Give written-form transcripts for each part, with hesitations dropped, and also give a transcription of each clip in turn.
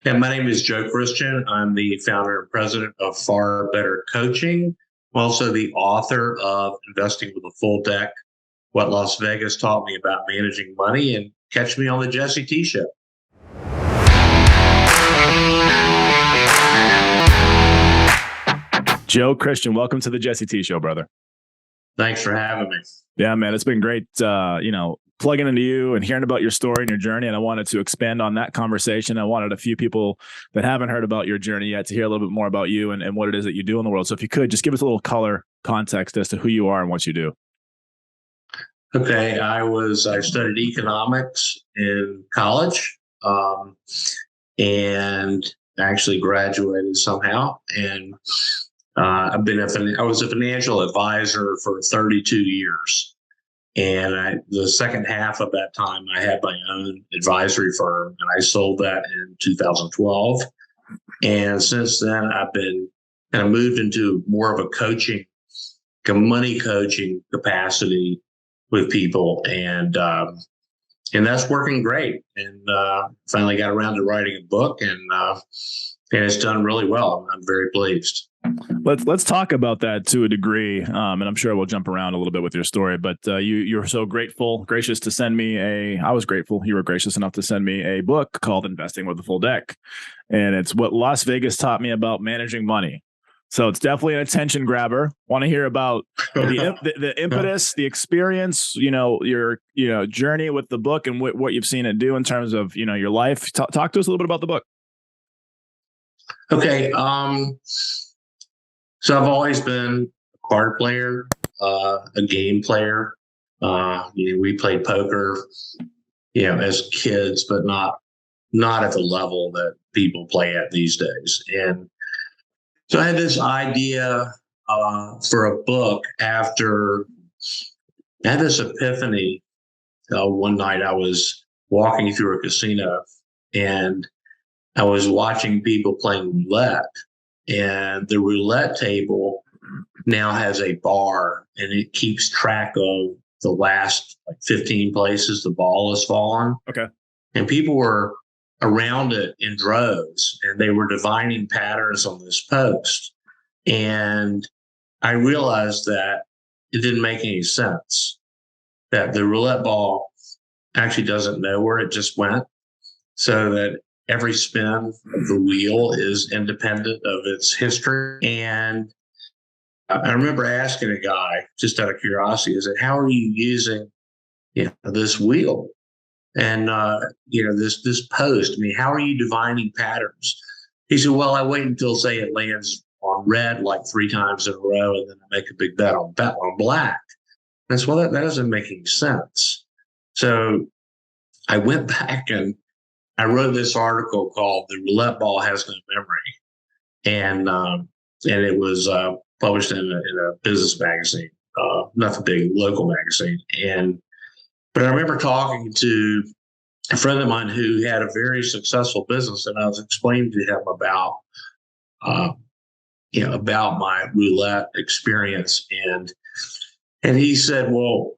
And my name is Joe Christian. I'm the founder and president of Far Better Coaching. I'm also the author of Investing with a Full Deck, What Las Vegas Taught Me About Managing Money, and catch me on the Jesse T Show. Joe Christian, welcome to the Jesse T Show, brother. Thanks for having me. Yeah, man, it's been great, plugging into you and hearing about your story and your journey. And I wanted to expand on that conversation. I wanted a few people that haven't heard about your journey yet to hear a little bit more about you and what it is that you do in the world. So if you could, just give us a little color context as to who you are and what you do. Okay, I studied economics in college, and actually graduated somehow. And I was a financial advisor for 32 years. And the second half of that time, I had my own advisory firm, and I sold that in 2012. And since then, I've been kind of moved into more of a money coaching capacity with people, and that's working great. And finally got around to writing a book, and it's done really well. I'm very pleased. Let's talk about that to a degree, and I'm sure we'll jump around a little bit with your story. But you were so gracious to send me I was grateful. You were gracious enough to send me a book called Investing with a Full Deck, and it's what Las Vegas taught me about managing money. So it's definitely an attention grabber. Want to hear about the impetus, the experience, your journey with the book and what you've seen it do in terms of your life. Talk to us a little bit about the book. Okay. So I've always been a card player, a game player. We played poker, as kids, but not at the level that people play at these days. And so I had this idea for a book after I had this epiphany. One night I was walking through a casino and I was watching people playing roulette. And the roulette table now has a bar, and it keeps track of the last 15 places the ball has fallen. Okay. And people were around it in droves, and they were divining patterns on this post. And I realized that it didn't make any sense, that the roulette ball actually doesn't know where it just went, so that every spin of the wheel is independent of its history. And I remember asking a guy, just out of curiosity, I said, how are you using this wheel? And this post, how are you divining patterns? He said, well, I wait until, say, it lands on red like 3 times in a row, and then I make a big bet on black. And I said, well, that doesn't make any sense. So I went back and I wrote this article called "The Roulette Ball Has No Memory," and it was published in a business magazine, not the big local magazine. But I remember talking to a friend of mine who had a very successful business, and I was explaining to him about my roulette experience, and he said, "Well,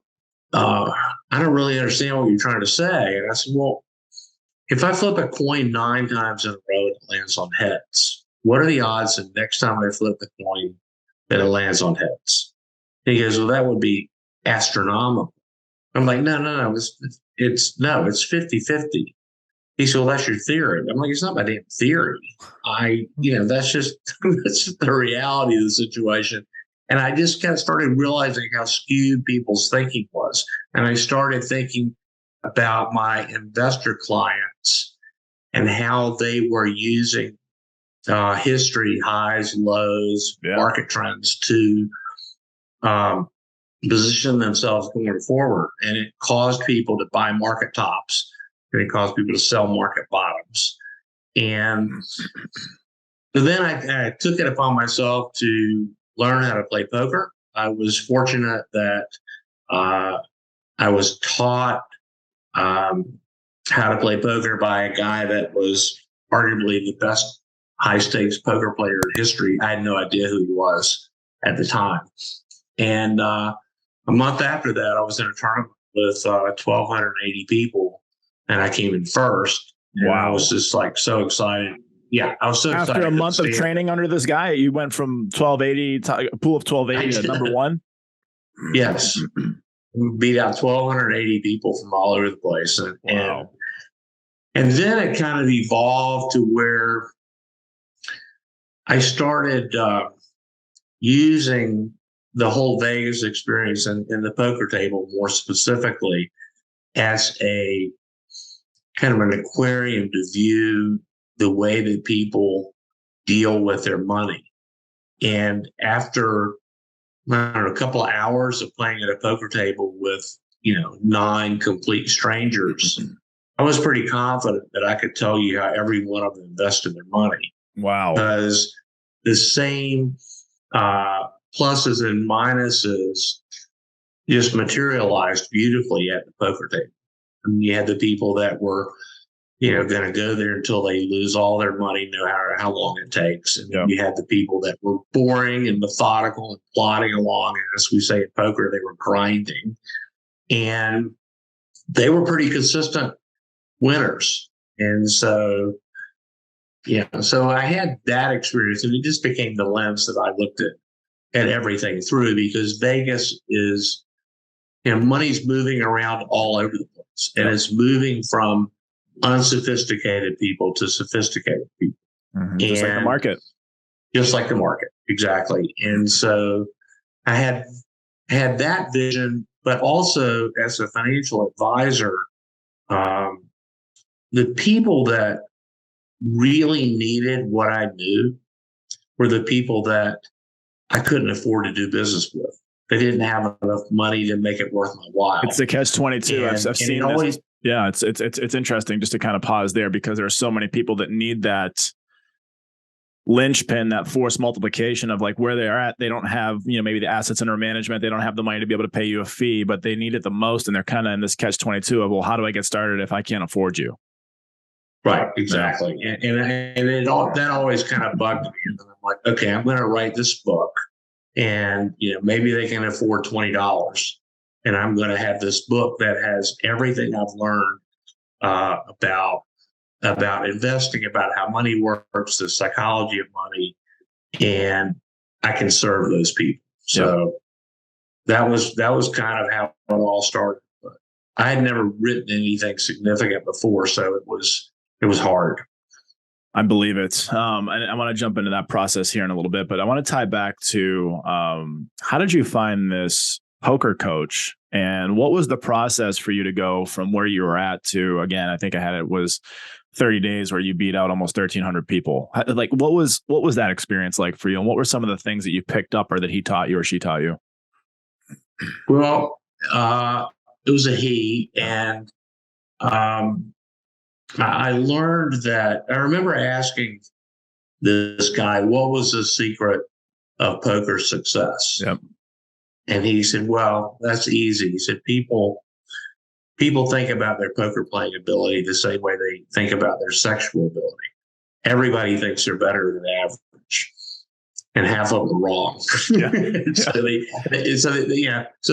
I don't really understand what you're trying to say." And I said, "Well, if I flip a coin 9 times in a row and it lands on heads, what are the odds that next time I flip the coin that it lands on heads?" And he goes, well, that would be astronomical. I'm like, no, it's 50-50. He said, well, that's your theory. I'm like, it's not my damn theory. That's just the reality of the situation. And I just kind of started realizing how skewed people's thinking was. And I started thinking about my investor clients and how they were using history, highs, lows, market trends to position themselves going forward. And it caused people to buy market tops, and it caused people to sell market bottoms. And so then I took it upon myself to learn how to play poker. I was fortunate that I was taught how to play poker by a guy that was arguably the best high stakes poker player in history. I had no idea who he was at the time. And a month after that, I was in a tournament with 1,280 people, and I came in first. And I was just like so excited. Yeah, I was so excited. After a month of training under this guy, you went from 1280 to a pool of 1280 to number one? Yes. We beat out 1,280 people from all over the place. And then it kind of evolved to where I started using the whole Vegas experience and the poker table more specifically as a kind of an aquarium to view the way that people deal with their money. And after a couple of hours of playing at a poker table with, 9 complete strangers, I was pretty confident that I could tell you how every one of them invested their money. Wow. Because the same pluses and minuses just materialized beautifully at the poker table. I mean, you had the people that were, going to go there until they lose all their money, no matter how long it takes. And you had the people that were boring and methodical and plodding along. And as we say in poker, they were grinding. And they were pretty consistent winners. And so, so I had that experience, and it just became the lens that I looked at everything through, because Vegas is, money's moving around all over the place, and it's moving from unsophisticated people to sophisticated people. Just like the market. Just like the market, exactly. And so I had that vision, but also as a financial advisor, the people that really needed what I knew were the people that I couldn't afford to do business with. They didn't have enough money to make it worth my while. It's the catch-22. I've seen this. Yeah, it's interesting just to kind of pause there, because there are so many people that need that linchpin, that force multiplication of like where they are at. They don't have, maybe the assets under management. They don't have the money to be able to pay you a fee, but they need it the most. And they're kind of in this catch-22 of, well, how do I get started if I can't afford you? Right, exactly. That always kind of bugged me. And I'm like, okay, I'm going to write this book, and maybe they can afford $20, and I'm going to have this book that has everything I've learned about investing, about how money works, the psychology of money, and I can serve those people. So that was kind of how it all started. But I had never written anything significant before, so it was hard. I believe it. And I want to jump into that process here in a little bit, but I want to tie back to how did you find this poker coach, and what was the process for you to go from where you were at to, again, I think it was 30 days where you beat out almost 1,300 people. Like, what was that experience like for you? And what were some of the things that you picked up, or that he taught you or she taught you? Well, it was a he, and I learned that. I remember asking this guy, what was the secret of poker success? Yep. And he said, well, that's easy. He said, people think about their poker playing ability the same way they think about their sexual ability. Everybody thinks they're better than average, and half of them are wrong. So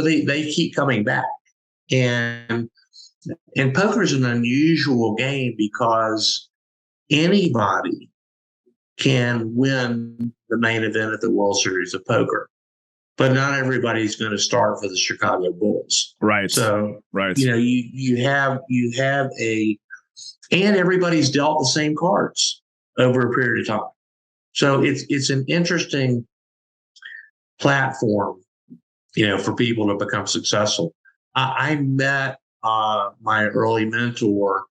they keep coming back. And poker is an unusual game because anybody can win the main event at the World Series of Poker, but not everybody's going to start for the Chicago Bulls. Right. So, right. You have and everybody's dealt the same cards over a period of time. So it's an interesting platform, for people to become successful. I met my early mentor.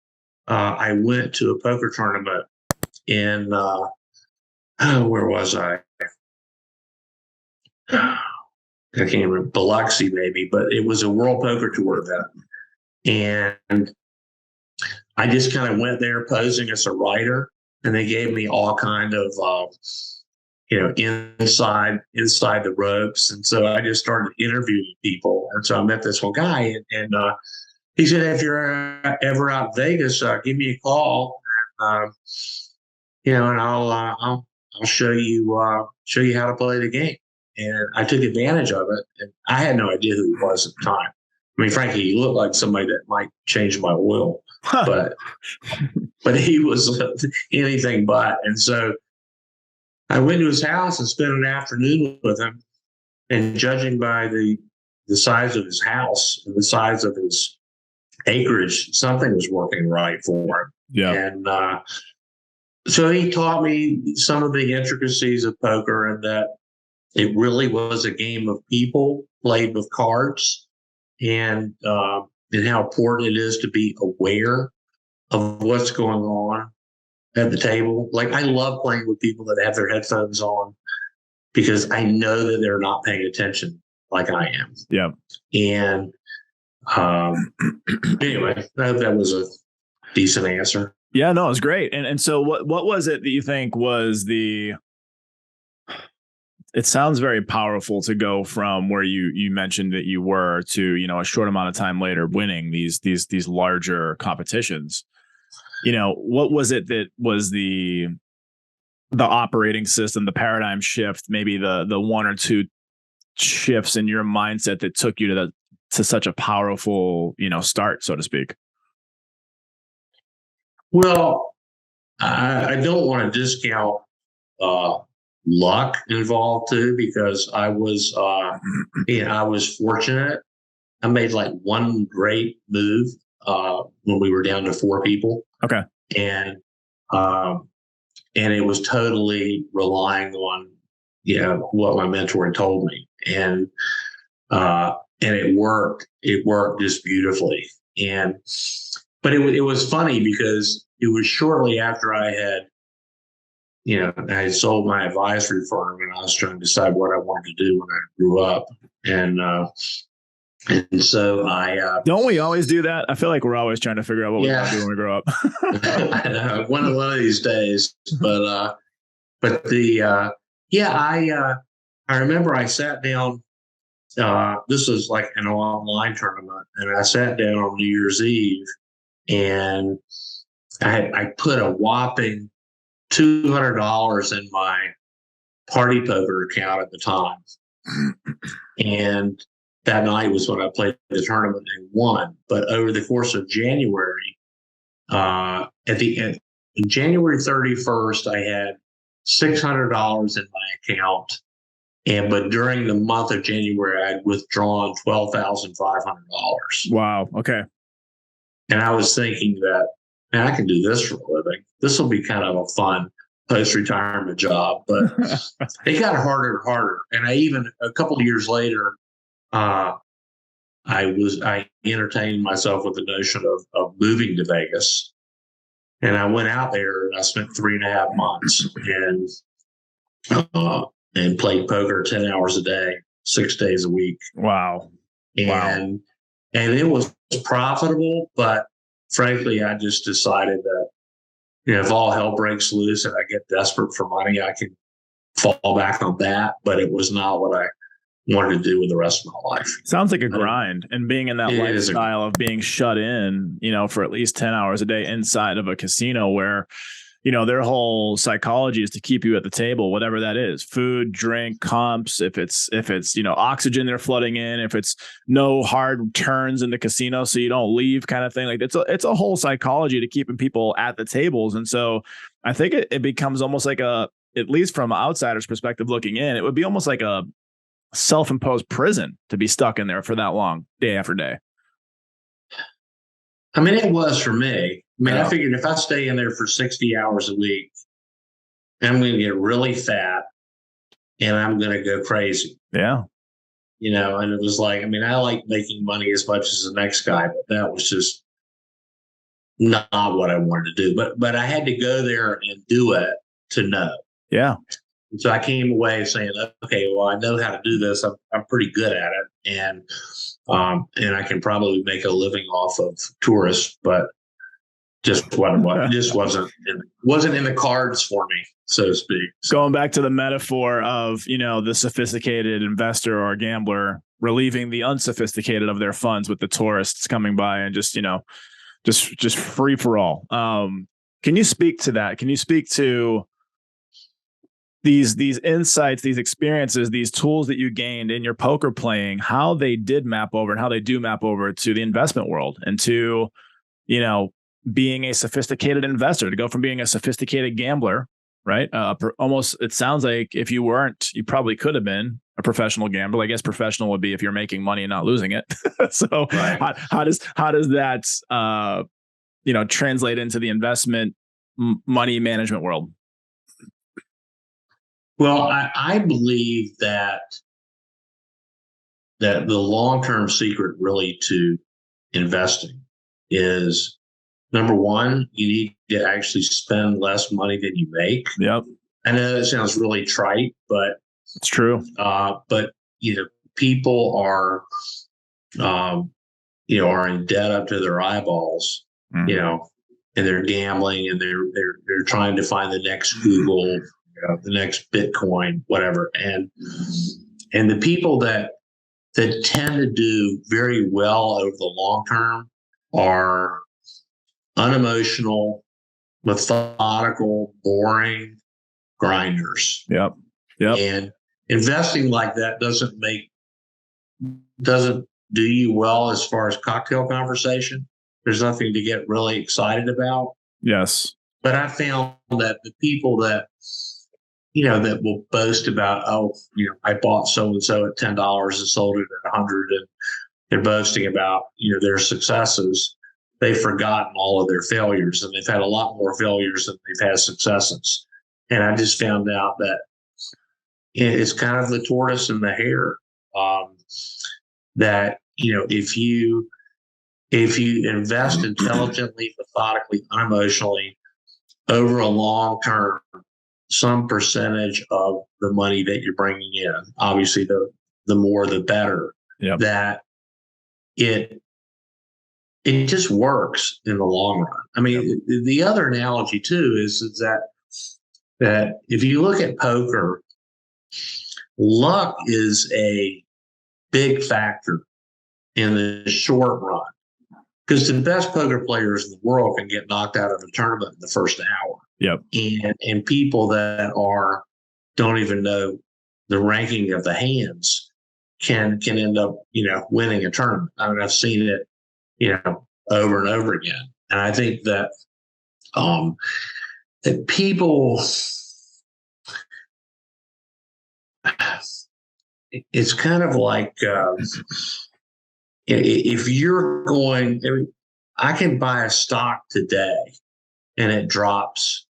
I went to a poker tournament in where was I? I can't remember, Biloxi maybe, but it was a World Poker Tour event. And I just kind of went there posing as a writer, and they gave me all kind of, inside the ropes. And so I just started interviewing people. And so I met this one guy, and he said, if you're ever out in Vegas, give me a call, and I'll show you how to play the game. And I took advantage of it. And I had no idea who he was at the time. I mean, frankly, he looked like somebody that might change my oil, Huh. but he was anything but. And so I went to his house and spent an afternoon with him. And judging by the size of his house and the size of his acreage, something was working right for him. Yeah. And so he taught me some of the intricacies of poker, and that it really was a game of people played with cards, and how important it is to be aware of what's going on at the table. Like, I love playing with people that have their headphones on, because I know that they're not paying attention like I am. Yeah. And anyway, that was a decent answer. Yeah, no, it was great. And so what was it that you think was it sounds very powerful to go from where you mentioned that you were to, a short amount of time later winning these larger competitions. What was it that was the operating system, the paradigm shift, maybe the one or two shifts in your mindset that took you to such a powerful, start, so to speak? Well, I don't want to discount luck involved too, because I was fortunate. I made like one great move when we were down to 4 people. Okay. And it was totally relying on, what my mentor had told me. And it worked. It worked just beautifully. But it was funny, because it was shortly after I had sold my advisory firm, and I was trying to decide what I wanted to do when I grew up. And so don't we always do that? I feel like we're always trying to figure out what we want to do when we grow up. I know, one of these days. But I remember I sat down. This was like an online tournament, and I sat down on New Year's Eve, and I put a whopping $200 in my party poker account at the time. And that night was when I played the tournament and won. But over the course of January, on January 31st, I had $600 in my account. But during the month of January, I had withdrawn $12,500. Wow. Okay. And I was thinking that, man, I can do this for a living. This will be kind of a fun post-retirement job. But it got harder and harder. And a couple of years later, I entertained myself with the notion of moving to Vegas. And I went out there, and I spent 3.5 months and played poker 10 hours a day, 6 days a week. Wow. And it was profitable, but frankly, I just decided that, if all hell breaks loose and I get desperate for money, I can fall back on that. But it was not what I wanted to do with the rest of my life. Sounds like a grind, and being in that lifestyle of being shut in, for at least 10 hours a day inside of a casino where, their whole psychology is to keep you at the table, whatever that is, food, drink, comps, if it's, oxygen they're flooding in, if it's no hard turns in the casino so you don't leave kind of thing. Like it's a whole psychology to keeping people at the tables. And so I think it becomes almost like at least from an outsider's perspective looking in, it would be almost like a self-imposed prison to be stuck in there for that long, day after day. I mean, it was for me. I figured if I stay in there for 60 hours a week, I'm going to get really fat and I'm going to go crazy. Yeah. And it was like, I like making money as much as the next guy, but that was just not what I wanted to do. But I had to go there and do it to know. Yeah. And so I came away saying, okay, well, I know how to do this. I'm pretty good at it. And I can probably make a living off of tourists, but just wasn't in the cards for me, so to speak. Going back to the metaphor of, the sophisticated investor or gambler relieving the unsophisticated of their funds with the tourists coming by and just free for all. Can you speak to that? Can you speak to these insights, these experiences, these tools that you gained in your poker playing, how they did map over and how they do map over to the investment world and to, being a sophisticated investor, to go from being a sophisticated gambler, right? Almost, it sounds like if you weren't, you probably could have been a professional gambler. I guess professional would be if you're making money and not losing it. So right. how does that, translate into the investment money management world? Well, I believe that the long-term secret really to investing is, number one, you need to actually spend less money than you make. Yep. I know that sounds really trite, but it's true. But people are in debt up to their eyeballs, and they're gambling and they're trying to find the next Google, the next Bitcoin, whatever. And the people that tend to do very well over the long term are unemotional, methodical, boring grinders. Yep. And investing like that doesn't do you well as far as cocktail conversation. There's nothing to get really excited about. Yes. But I found that the people that will boast about, I bought so-and-so at $10 and sold it at $100, and they're boasting about, their successes. They've forgotten all of their failures, and they've had a lot more failures than they've had successes. And I just found out that it's kind of the tortoise and the hare, that, if you invest intelligently, methodically, unemotionally over a long term, some percentage of the money that you're bringing in, obviously the more the better, that it just works in the long run. I mean, the other analogy too is that if you look at poker, luck is a big factor in the short run, because the best poker players in the world can get knocked out of a tournament in the first hour. Yep. And people that don't even know the ranking of the hands can end up, winning a tournament. I mean, I've seen it, over and over again. And I think that that people, it's kind of like if you're going, I can buy a stock today and it drops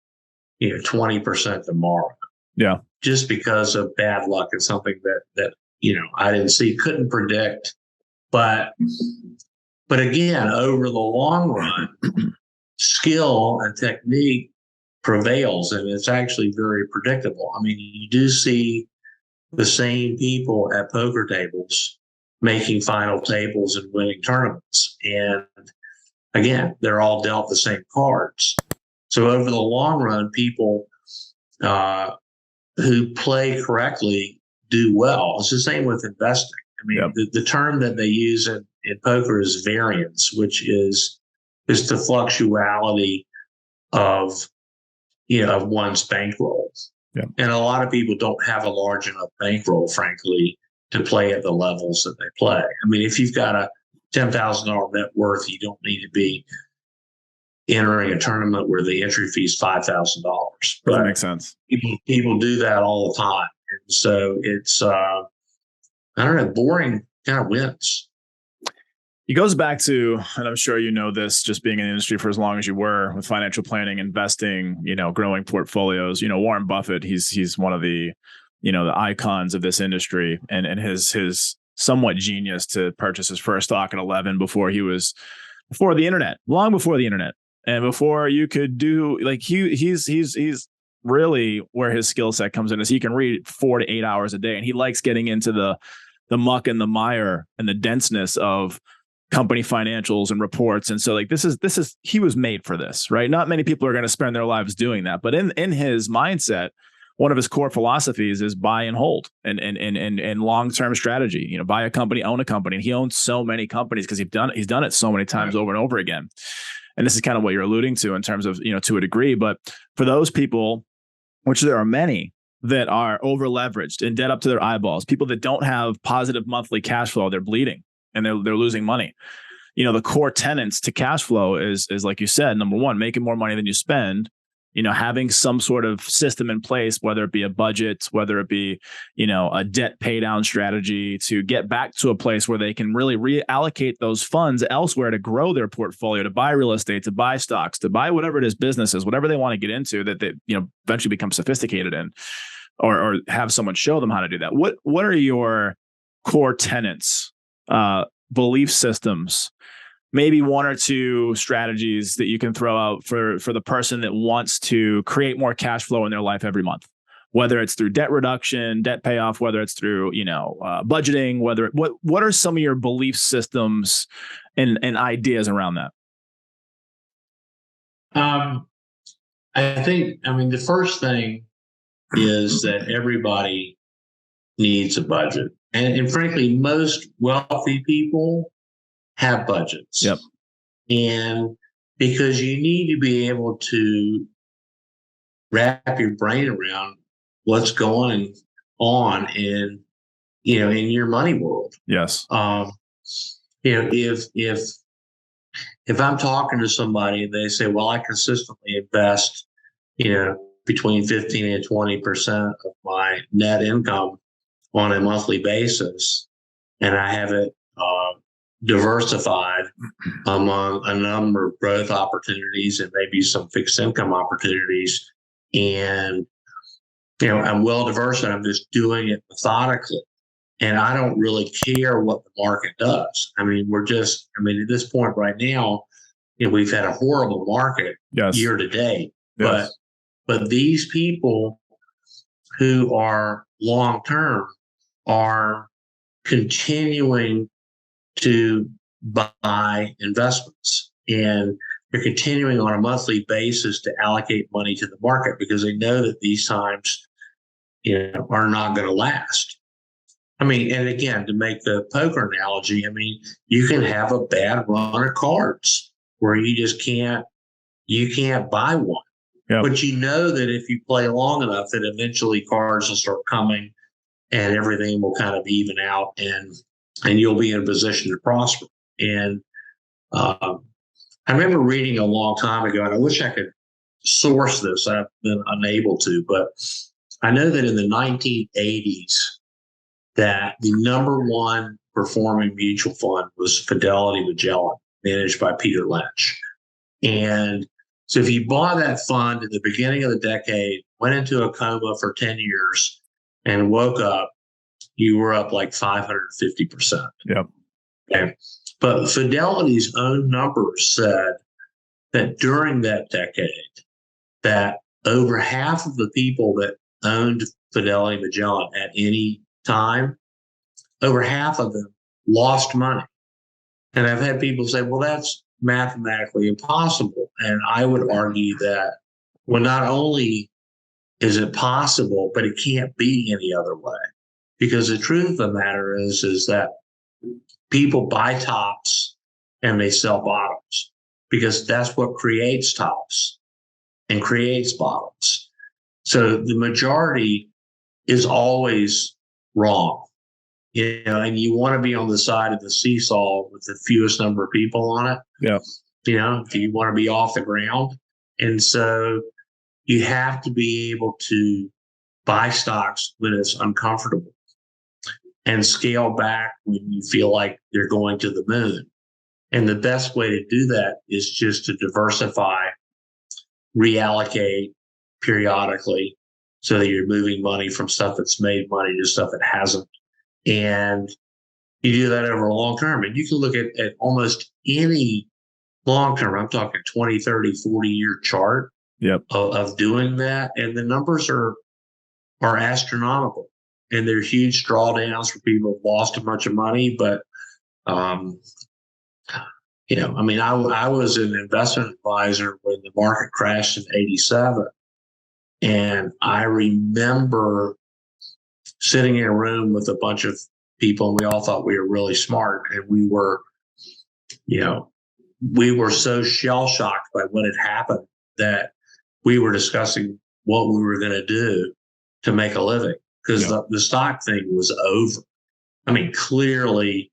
20% tomorrow. Yeah. Just because of bad luck and something that I didn't see, couldn't predict. But again, over the long run, skill and technique prevails, and it's actually very predictable. I mean, you do see the same people at poker tables making final tables and winning tournaments. And again, they're all dealt the same cards. So over the long run, people who play correctly do well. It's the same with investing. I mean, the term that they use in poker is variance, which is the fluctuality of one's bankroll. Yeah. And a lot of people don't have a large enough bankroll, frankly, to play at the levels that they play. I mean, if you've got a $10,000 net worth, you don't need to be entering a tournament where the entry fee is $5,000. That makes sense. People do that all the time. And so it's, boring kind of wins. It goes back to, and I'm sure you know this, just being in the industry for as long as you were, with financial planning, investing, growing portfolios. Warren Buffett, he's one of the, the icons of this industry, and his somewhat genius to purchase his first stock at 11 before the internet, long before the internet, and before you could do, like, he's really where his skill set comes in, is he can read 4 to 8 hours a day, and he likes getting into the muck and the mire and the denseness of company financials and reports. And so, like, this is he was made for this, right? Not many people are going to spend their lives doing that, but in his mindset, one of his core philosophies is buy and hold and long-term strategy. Buy a company, own a company. And he owns so many companies because he's done it so many times over and over again. And this is kind of what you're alluding to in terms of, to a degree. But for those people, which there are many, that are over leveraged and debt up to their eyeballs, people that don't have positive monthly cash flow, they're bleeding and they're losing money. The core tenets to cash flow is like you said, number one, making more money than you spend, having some sort of system in place, whether it be a budget, whether it be, a debt pay down strategy to get back to a place where they can really reallocate those funds elsewhere to grow their portfolio, to buy real estate, to buy stocks, to buy whatever it is, businesses, whatever they want to get into that they, eventually become sophisticated in, or have someone show them how to do that. What are your core tenets, belief systems, maybe one or two strategies that you can throw out for the person that wants to create more cash flow in their life every month, whether it's through debt reduction, debt payoff, whether it's through, budgeting, what are some of your belief systems and ideas around that? The first thing is that everybody needs a budget. And frankly, most wealthy people have budgets. Yep. And because you need to be able to wrap your brain around what's going on in your money world. Yes. If I'm talking to somebody and they say, well, I consistently invest, between 15 and 20% of my net income on a monthly basis, and I have it diversified among a number of growth opportunities and maybe some fixed income opportunities. And, I'm well diversified. I'm just doing it methodically. And I don't really care what the market does. At this point right now, we've had a horrible market year to date. Yes. But these people who are long-term are continuing to buy investments, and they're continuing on a monthly basis to allocate money to the market because they know that these times, are not going to last. And again, to make the poker analogy, you can have a bad run of cards where you just can't buy one. Yep. But that if you play long enough, that eventually cards will start coming and everything will kind of even out and you'll be in a position to prosper. And I remember reading a long time ago, and I wish I could source this. I've been unable to, but I know that in the 1980s, that the number one performing mutual fund was Fidelity Magellan, managed by Peter Lynch. And so if you bought that fund at the beginning of the decade, went into a coma for 10 years, and woke up, you were up like 550%. Yep. Okay. But Fidelity's own numbers said that during that decade, that over half of the people that owned Fidelity Magellan at any time, over half of them lost money. And I've had people say, well, that's mathematically impossible. And I would argue that, well, not only is it possible, but it can't be any other way. Because the truth of the matter is that people buy tops and they sell bottoms, because that's what creates tops and creates bottoms. So the majority is always wrong, and you want to be on the side of the seesaw with the fewest number of people on it. Yeah. If you want to be off the ground. And so you have to be able to buy stocks when it's uncomfortable and scale back when you feel like you're going to the moon. And the best way to do that is just to diversify, reallocate periodically so that you're moving money from stuff that's made money to stuff that hasn't. And you do that over a long term. And you can look at almost any long term, I'm talking 20, 30, 40-year chart of doing that. And the numbers are astronomical. And they're huge drawdowns for people who've lost a bunch of money. But, I was an investment advisor when the market crashed in 87. And I remember sitting in a room with a bunch of people, and we all thought we were really smart. And we were so shell-shocked by what had happened that we were discussing what we were going to do to make a living because the stock thing was over. I mean, clearly,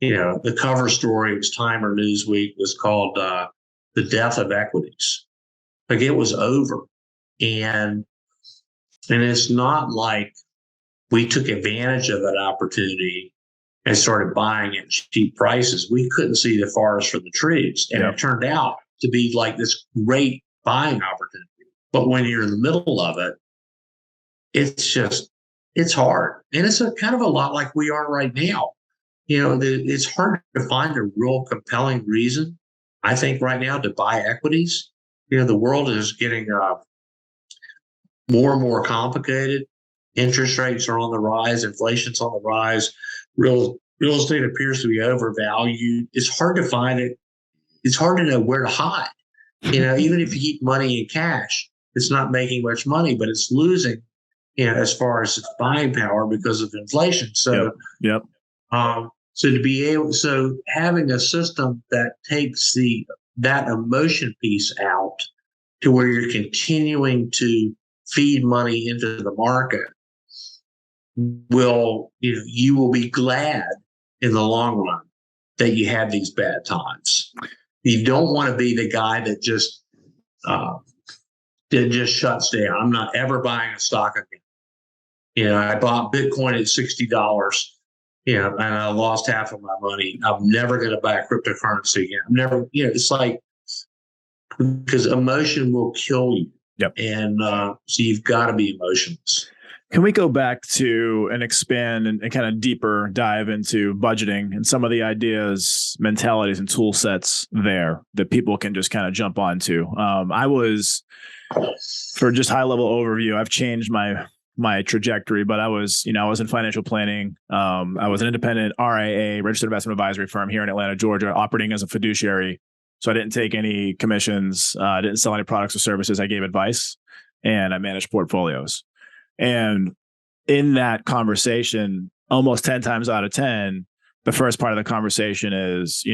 the cover story was Time or Newsweek was called The Death of Equities. Like it was over. And it's not like we took advantage of that opportunity and started buying at cheap prices. We couldn't see the forest for the trees. And it turned out to be like this great buying opportunity. But when you're in the middle of it, it's hard. And it's kind of a lot like we are right now. It's hard to find a real compelling reason, I think, right now to buy equities. The world is getting more and more complicated. Interest rates are on the rise. Inflation's on the rise. Real estate appears to be overvalued. It's hard to find it. It's hard to know where to hide. Even if you keep money in cash, it's not making much money, but it's losing, as far as its buying power because of inflation. So, so having a system that takes that emotion piece out to where you're continuing to feed money into the market you will be glad in the long run that you had these bad times. You don't want to be the guy that just shuts down. I'm not ever buying a stock again. I bought Bitcoin at $60, and I lost half of my money. I'm never going to buy a cryptocurrency again. I'm never, it's like, because emotion will kill you. Yep. And so you've got to be emotionless. Can we go back to and expand and kind of deeper dive into budgeting and some of the ideas, mentalities, and tool sets there that people can just kind of jump onto? For just high level overview, I've changed my trajectory, but I was in financial planning. I was an independent RIA, registered investment advisory firm here in Atlanta, Georgia, operating as a fiduciary. So I didn't take any commissions. I didn't sell any products or services. I gave advice and I managed portfolios. And in that conversation, almost 10 times out of 10, the first part of the conversation is,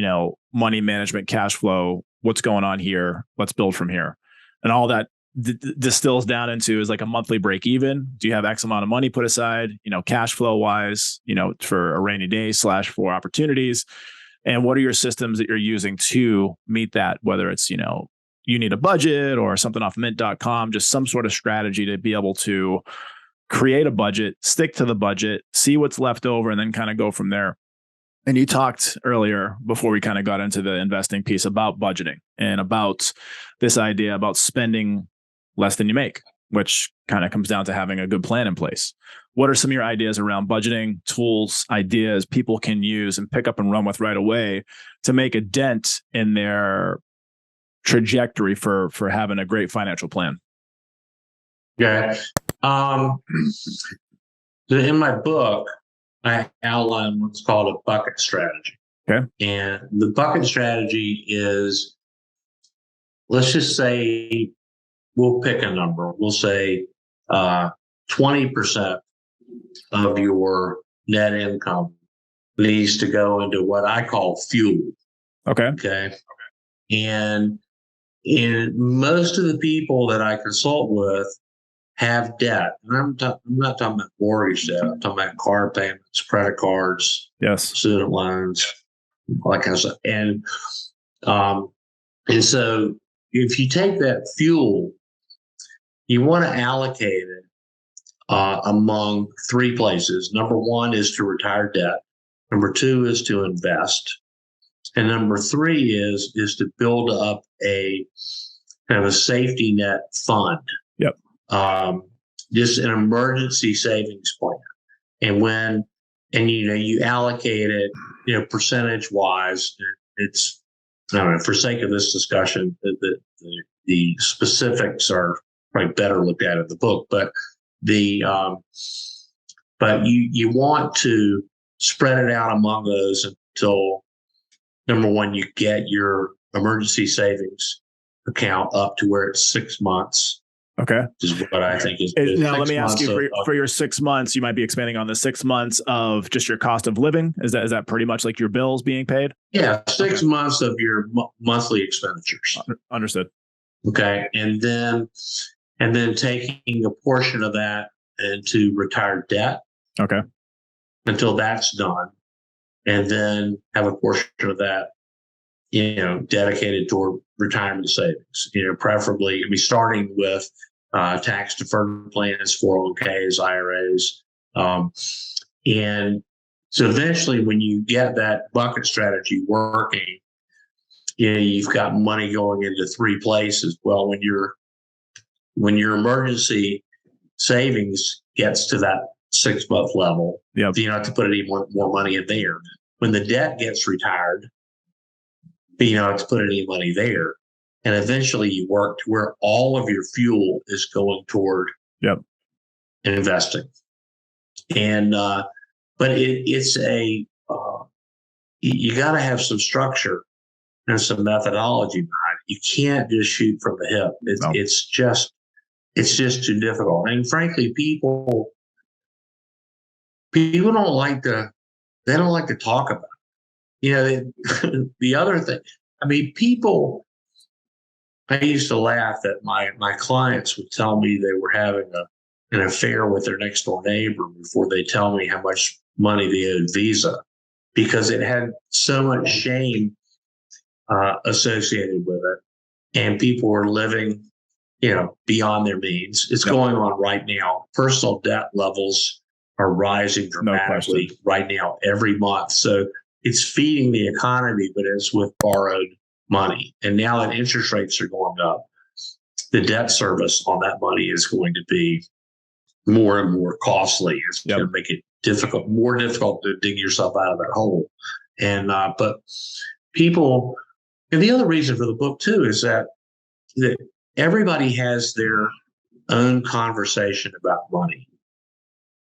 money management, cash flow, what's going on here? Let's build from here. And all that distills down into is like a monthly break even. Do you have X amount of money put aside, cash flow wise, for a rainy day / for opportunities? And what are your systems that you're using to meet that? Whether it's, you need a budget or something off mint.com, just some sort of strategy to be able to create a budget, stick to the budget, see what's left over, and then kind of go from there. And you talked earlier before we kind of got into the investing piece about budgeting and about this idea about spending less than you make, which kind of comes down to having a good plan in place. What are some of your ideas around budgeting, tools, ideas people can use and pick up and run with right away to make a dent in their trajectory for having a great financial plan? Yeah. In my book, I outline what's called a bucket strategy. Okay. And the bucket strategy is, let's just say, we'll pick a number. We'll say 20% of your net income needs to go into what I call fuel. Okay. Okay. And most of the people that I consult with have debt. And I'm not talking about mortgage debt. I'm talking about car payments, credit cards, student loans, all that kind of stuff. And so if you take that fuel, you want to allocate it among three places. Number one is to retire debt. Number two is to invest. And number three is to build up a kind of a safety net fund. Yep. Just an emergency savings plan. And you allocate it, percentage wise. It's, I don't know, for sake of this discussion, the specifics are probably better looked at in the book, but you want to spread it out among those until, number one, you get your emergency savings account up to where it's 6 months. Okay. Which is what I think is good. Now, let me ask you, for your 6 months, you might be expanding on the 6 months of just your cost of living. Is that pretty much like your bills being paid? Yeah. 6 months of your monthly expenditures. Understood. Okay. And then taking a portion of that into retired debt. Okay. Until that's done, and then have a portion of that, dedicated toward retirement savings. Preferably, starting with tax deferred plans, 401ks, IRAs, and so eventually, when you get that bucket strategy working, you've got money going into three places. Well, when your emergency savings gets to that 6-month level, yep. you don't have to put any more money in there. When the debt gets retired, you don't have to put any money there. And eventually you work to where all of your fuel is going toward yep. investing. And, but it's you got to have some structure and some methodology behind it. You can't just shoot from the hip. It's just too difficult. And frankly, people don't like to talk about it. The other thing, people, I used to laugh that my clients would tell me they were having an affair with their next door neighbor before they tell me how much money they owed Visa, because it had so much shame associated with it. And people were living, beyond their means. It's going on right now. Personal debt levels are rising dramatically right now every month. So it's feeding the economy, but it's with borrowed money. And now that interest rates are going up, the debt service on that money is going to be more and more costly. It's going to make it more difficult to dig yourself out of that hole. And but people, and the other reason for the book too is that everybody has their own conversation about money.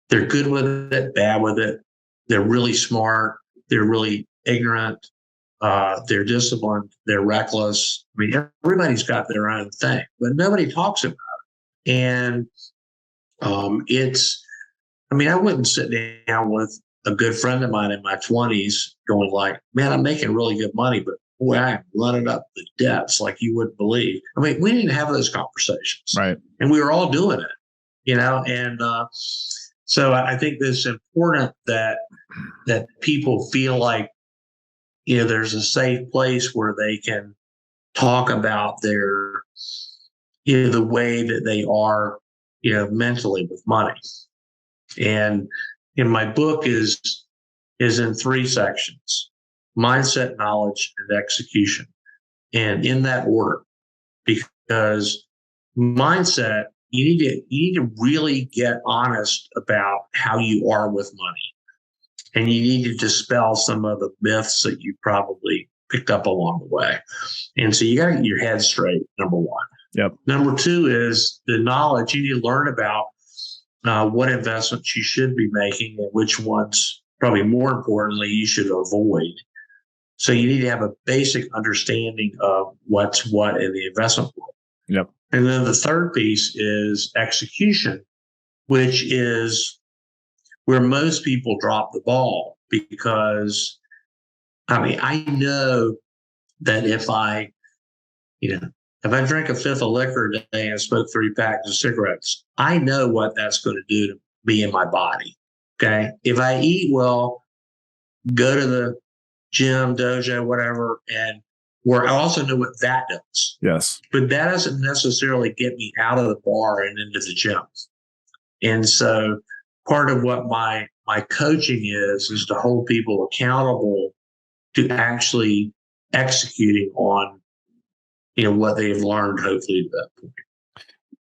They're good with it, bad with it. They're really smart. They're really ignorant. They're disciplined. They're reckless. Everybody's got their own thing, but nobody talks about it. And I wouldn't sit down with a good friend of mine in my 20s going like, man, I'm making really good money, but boy, I'm running up the debts like you wouldn't believe. We didn't have those conversations. Right. And we were all doing it, and so I think it's important that people feel like, there's a safe place where they can talk about their, the way that they are, mentally with money. And my book is in 3 sections: mindset, knowledge, and execution. And in that order, because mindset, you need to really get honest about how you are with money. And you need to dispel some of the myths that you probably picked up along the way. And so you got to get your head straight, number 1. Yep. Number 2 is the knowledge. You need to learn about what investments you should be making and which ones, probably more importantly, you should avoid. So you need to have a basic understanding of what's what in the investment world. Yep. And then the third piece is execution, which is where most people drop the ball, because I know that if I drink a fifth of liquor a day and smoke 3 packs of cigarettes, I know what that's going to do to me in my body. Okay. If I eat well, go to the gym, dojo, whatever, and where I also know what that does. Yes. But that doesn't necessarily get me out of the bar and into the gym. And so part of what my coaching is to hold people accountable to actually executing on, what they've learned, hopefully, to that point.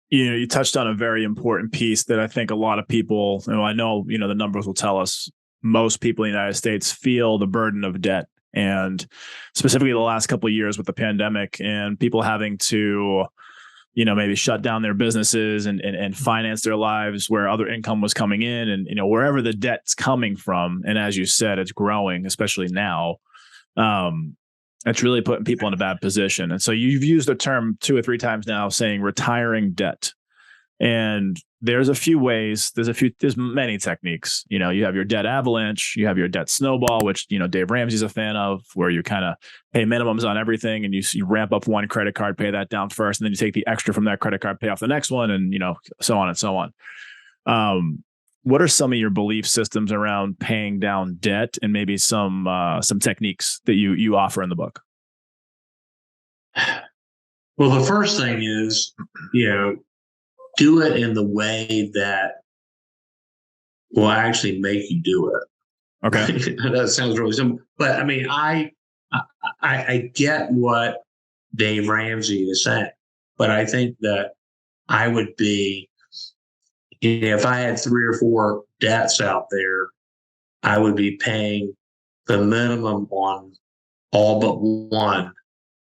You touched on a very important piece that I think a lot of people, I know, the numbers will tell us most people in the United States feel the burden of debt. And specifically the last couple of years with the pandemic and people having to, maybe shut down their businesses and finance their lives where other income was coming in, and, wherever the debt's coming from. And as you said, it's growing, especially now. It's really putting people in a bad position. And so you've used the term 2 or 3 times now saying retiring debt. And there's a few ways, there's many techniques. You have your debt avalanche, you have your debt snowball, which, Dave Ramsey's a fan of, where you kind of pay minimums on everything and you ramp up one credit card, pay that down first, and then you take the extra from that credit card, pay off the next one, and, so on and so on. What are some of your belief systems around paying down debt, and maybe some techniques that you offer in the book? Well, the first thing is, do it in the way that will actually make you do it. Okay. That sounds really simple, but I mean, I get what Dave Ramsey is saying, but I think that I would be, if I had 3 or 4 debts out there, I would be paying the minimum on all but one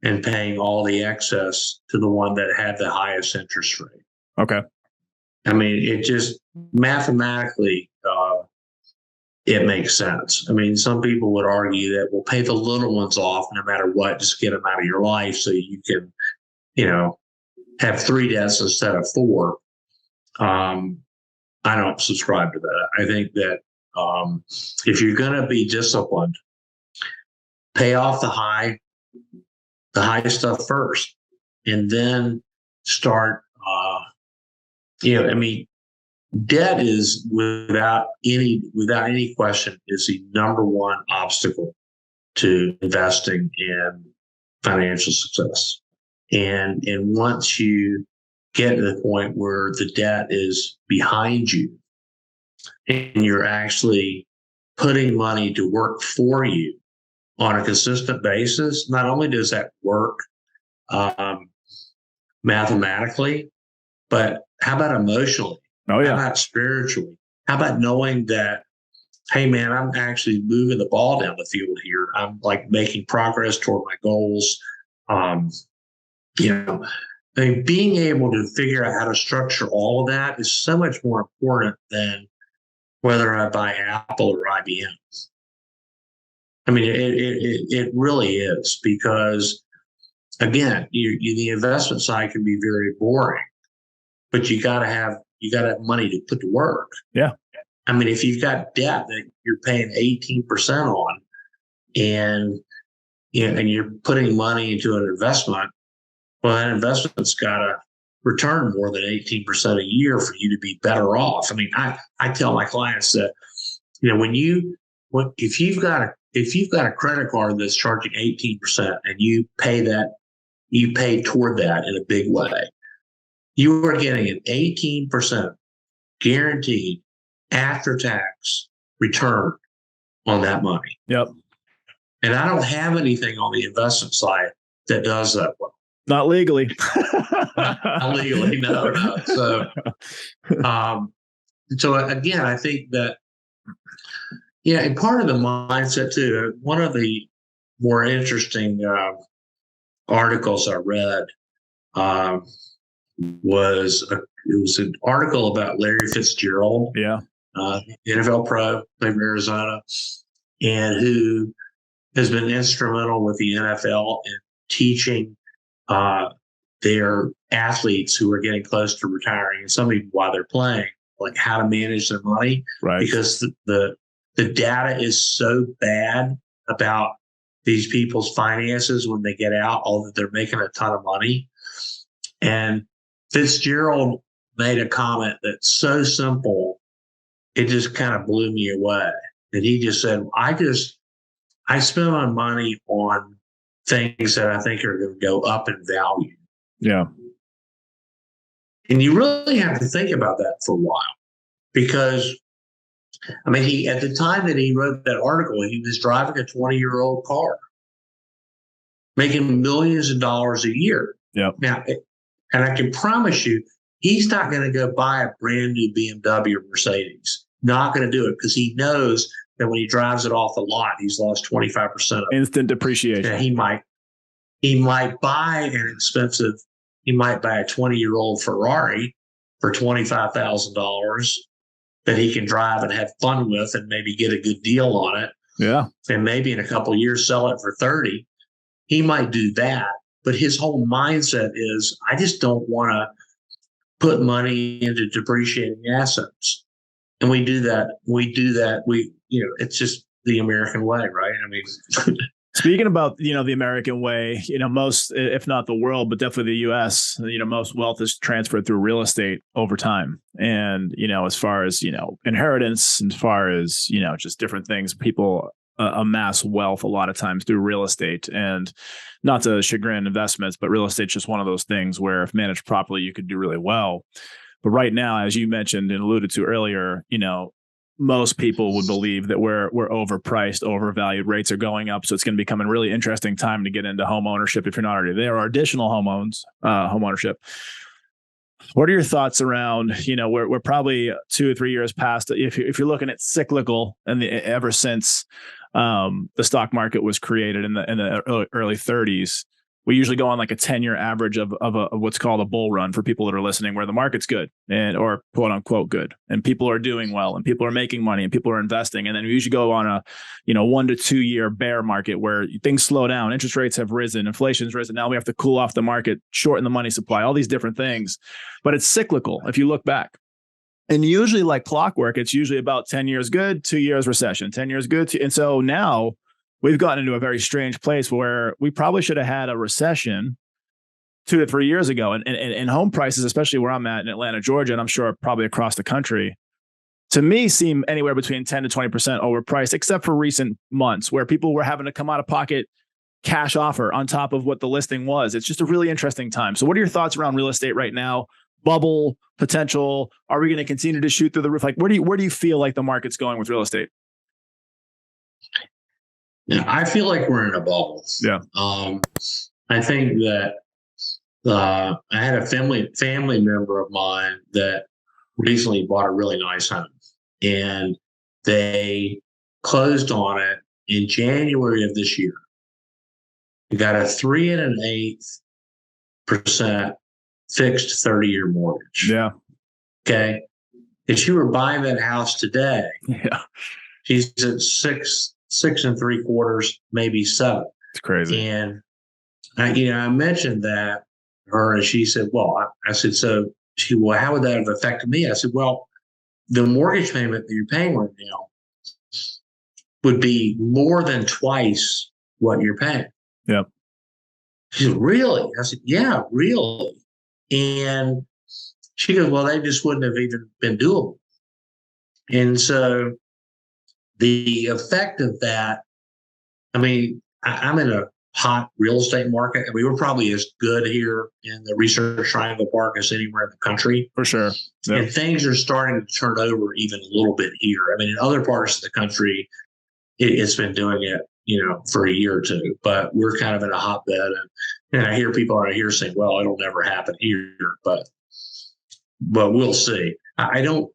and paying all the excess to the one that had the highest interest rate. Okay. I mean, it just mathematically, it makes sense. I mean, some people would argue that we'll pay the little ones off no matter what, just get them out of your life so you can, have 3 debts instead of 4. I don't subscribe to that. I think that if you're going to be disciplined, pay off the high stuff first, and then start. Debt is without any question is the number one obstacle to investing in financial success. And once you get to the point where the debt is behind you and you're actually putting money to work for you on a consistent basis, not only does that work mathematically, but how about emotionally? Oh, yeah. How about spiritually? How about knowing that, hey, man, I'm actually moving the ball down the field here. I'm like making progress toward my goals. Being able to figure out how to structure all of that is so much more important than whether I buy Apple or IBM. I mean, it really is, because, again, the investment side can be very boring, but you got to have money to put to work. Yeah. I mean, if you've got debt that you're paying 18% on, and you're putting money into an investment, well, that investment's got to return more than 18% a year for you to be better off. I mean, I tell my clients that, if you've got a credit card that's charging 18% and you pay toward that in a big way, you are getting an 18% guaranteed after-tax return on that money. Yep. And I don't have anything on the investment side that does that well. Not legally. Not legally, no. So again, I think that, and part of the mindset too, one of the more interesting articles I read was an article about Larry Fitzgerald, NFL pro, played in Arizona, and who has been instrumental with the NFL in teaching their athletes who are getting close to retiring, and some even while they're playing, like how to manage their money, right? Because the data is so bad about these people's finances when they get out, although they're making a ton of money. And Fitzgerald made a comment that's so simple, it just kind of blew me away. And he just said, I spend my money on things that I think are going to go up in value. Yeah. And you really have to think about that for a while, because, I mean, at the time that he wrote that article, he was driving a 20-year-old car, making millions of dollars a year. Yeah. Now, and I can promise you, he's not going to go buy a brand new BMW or Mercedes. Not going to do it, because he knows that when he drives it off the lot, he's lost 25% of it. Instant depreciation. Yeah, he might buy he might buy a 20-year-old Ferrari for $25,000 that he can drive and have fun with and maybe get a good deal on it. Yeah. And maybe in a couple of years sell it for 30. He might do that, but his whole mindset is, I just don't want to put money into depreciating assets. And we do that. It's just the American way, right? I mean, Speaking about, the American way, most, if not the world, but definitely the US, most wealth is transferred through real estate over time. And, as far as, inheritance, and as far as, just different things, people amass wealth a lot of times through real estate. And not to chagrin investments, but real estate's just one of those things where if managed properly, you could do really well. But right now, as you mentioned and alluded to earlier, most people would believe that we're overpriced, overvalued. Rates are going up, so it's going to become a really interesting time to get into home ownership if you're not already there, or additional home ownership. What are your thoughts around? We're probably 2 or 3 years past. If you're looking at cyclical, and ever since the stock market was created in the early 30s. We usually go on like a 10-year average of what's called a bull run for people that are listening, where the market's good or quote unquote good, and people are doing well, and people are making money, and people are investing. And then we usually go on a 1 to 2 year bear market where things slow down, interest rates have risen, inflation's risen. Now we have to cool off the market, shorten the money supply, all these different things. But it's cyclical if you look back. And usually, like clockwork, it's usually about 10 years good, 2 years recession, 10 years good. And so now we've gotten into a very strange place where we probably should have had a recession 2 to 3 years ago. And home prices, especially where I'm at in Atlanta, Georgia, and I'm sure probably across the country, to me seem anywhere between 10 to 20% overpriced, except for recent months where people were having to come out of pocket cash offer on top of what the listing was. It's just a really interesting time. So what are your thoughts around real estate right now? Bubble potential? Are we going to continue to shoot through the roof? Like, where do you feel like the market's going with real estate? Yeah, I feel like we're in a bubble. Yeah. I think that I had a family member of mine that recently bought a really nice home, and they closed on it in January of this year. They got a 3 1/8% fixed 30-year mortgage. Yeah. Okay. If you were buying that house today, yeah, she's at 6 3/4, maybe 7. It's crazy. And I mentioned that to her, and she said, "Well," I said, "So well, how would that have affected me?" I said, "Well, the mortgage payment that you're paying right now would be more than twice what you're paying." Yep. She said, "Really?" I said, "Yeah, really." And she goes, "Well, they just wouldn't have even been doable." And so the effect of that, I mean, I'm in a hot real estate market. I mean, we're probably as good here in the Research Triangle Park as anywhere in the country. For sure. Yep. And things are starting to turn over even a little bit here. I mean, in other parts of the country, it's been doing it, for a year or two, but we're kind of in a hotbed. And I hear people out here saying, "Well, it'll never happen here," but we'll see. I don't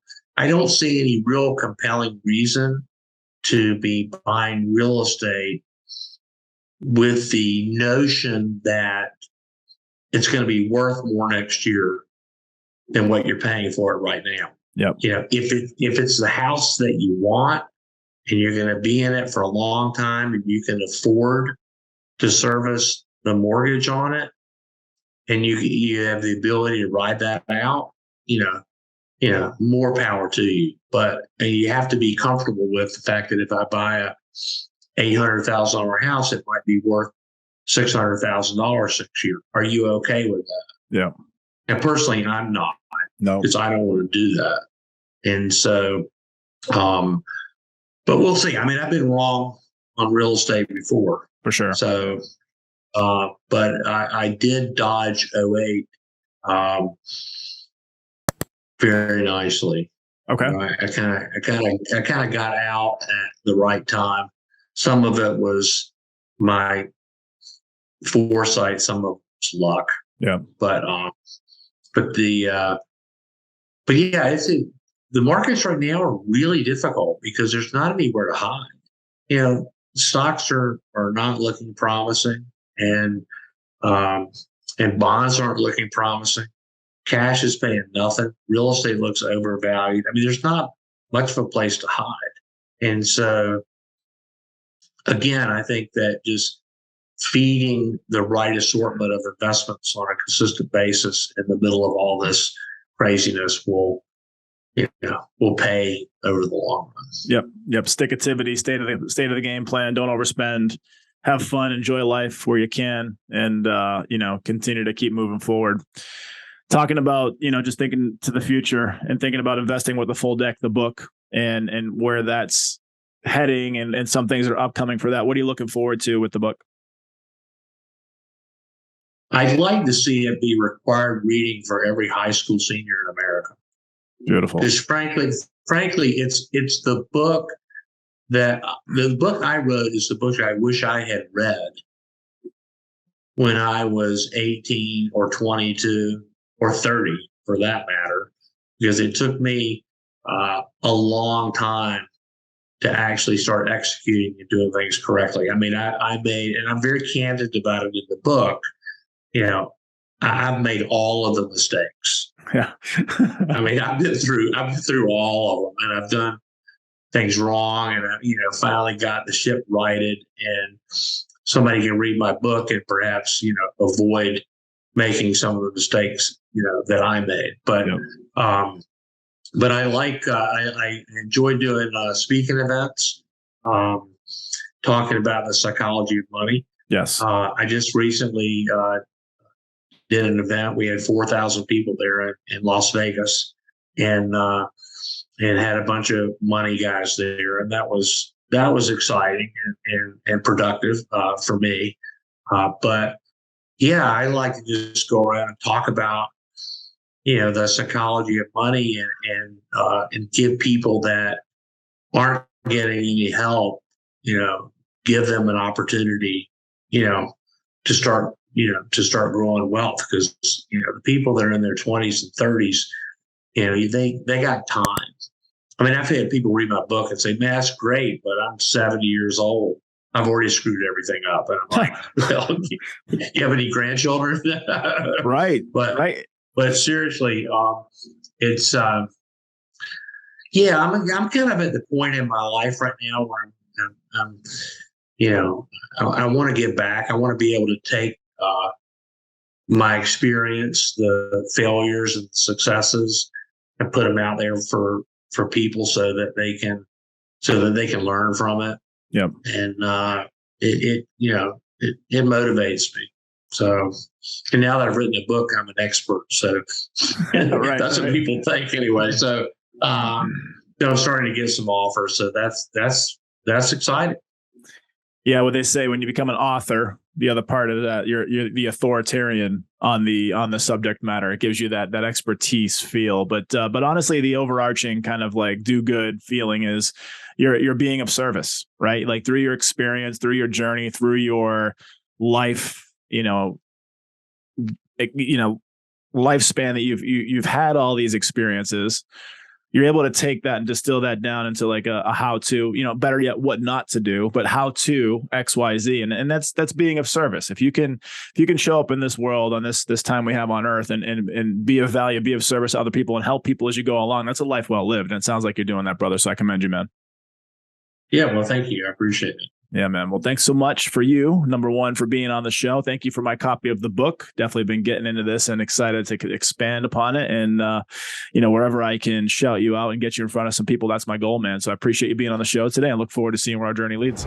see any real compelling reason to be buying real estate with the notion that it's going to be worth more next year than what you're paying for it right now. Yep. If it's the house that you want and you're going to be in it for a long time and you can afford to service the mortgage on it, and you have the ability to ride that out, more power to you. But you have to be comfortable with the fact that if I buy a $800,000 house, it might be worth $600,000 next year. Are you okay with that? Yeah. And personally, I'm not. No, because I don't want to do that. And so, but we'll see. I mean, I've been wrong on real estate before, for sure. So, but I did dodge 08 very nicely. Okay. I kind of got out at the right time. Some of it was my foresight, some of it was luck. Yeah. But yeah, the markets right now are really difficult because there's not anywhere to hide. Stocks are not looking promising, and bonds aren't looking promising. Cash is paying nothing. Real estate looks overvalued. I mean, there's not much of a place to hide. And so, again, I think that just feeding the right assortment of investments on a consistent basis in the middle of all this craziness will pay over the long run. Yep. Stickativity, state of the game plan. Don't overspend. have fun, enjoy life where you can, and continue to keep moving forward. Talking about, just thinking to the future and thinking about investing with the full deck, the book, and where that's heading, and some things are upcoming for that. What are you looking forward to with the book? I'd like to see it be required reading for every high school senior in America. Beautiful. Because frankly, it's the book I wrote is the book I wish I had read when I was 18 or 22 or 30, for that matter, because it took me a long time to actually start executing and doing things correctly. I mean, I made, and I'm very candid about it in the book, I've made all of the mistakes. Yeah. I mean, I've been through all of them, and I've done things wrong, and I, finally got the ship righted, and somebody can read my book and perhaps, avoid making some of the mistakes, that I made. But, but I enjoy doing speaking events, talking about the psychology of money. Yes. I just recently did an event. We had 4,000 people there in Las Vegas, and had a bunch of money guys there, and that was exciting and productive for me. But yeah, I like to just go around and talk about the psychology of money, and give people that aren't getting any help, give them an opportunity, to start growing wealth, because the people that are in their 20s and 30s, they got time. I mean, I've had people read my book and say, "Man, that's great, but I'm 70 years old. I've already screwed everything up." And I'm like, "Well, you have any grandchildren?" Right. But seriously, it's I'm kind of at the point in my life right now where I want to give back. I want to be able to take my experience, the failures and the successes, and put them out there for people so that they can learn from it. Yep. And it motivates me. So, and now that I've written a book, I'm an expert. So that's what people think anyway. So I'm starting to get some offers. So that's exciting. Yeah, what they say, when you become an author, the other part of that, you're the authoritarian on the subject matter. It gives you that expertise feel. But honestly, the overarching kind of like do good feeling is you're being of service, right? Like through your experience, through your journey, through your life, lifespan that you've had all these experiences. You're able to take that and distill that down into like a how to, better yet, what not to do, but how to X, Y, Z. And that's being of service. If you can show up in this world on this time we have on earth and be of value, be of service to other people and help people as you go along, that's a life well lived. And it sounds like you're doing that, brother. So I commend you, man. Yeah. Well, thank you. I appreciate it. Yeah, man. Well, thanks so much for you. Number one, for being on the show. Thank you for my copy of the book. Definitely been getting into this and excited to expand upon it. And, wherever I can shout you out and get you in front of some people, that's my goal, man. So I appreciate you being on the show today and look forward to seeing where our journey leads.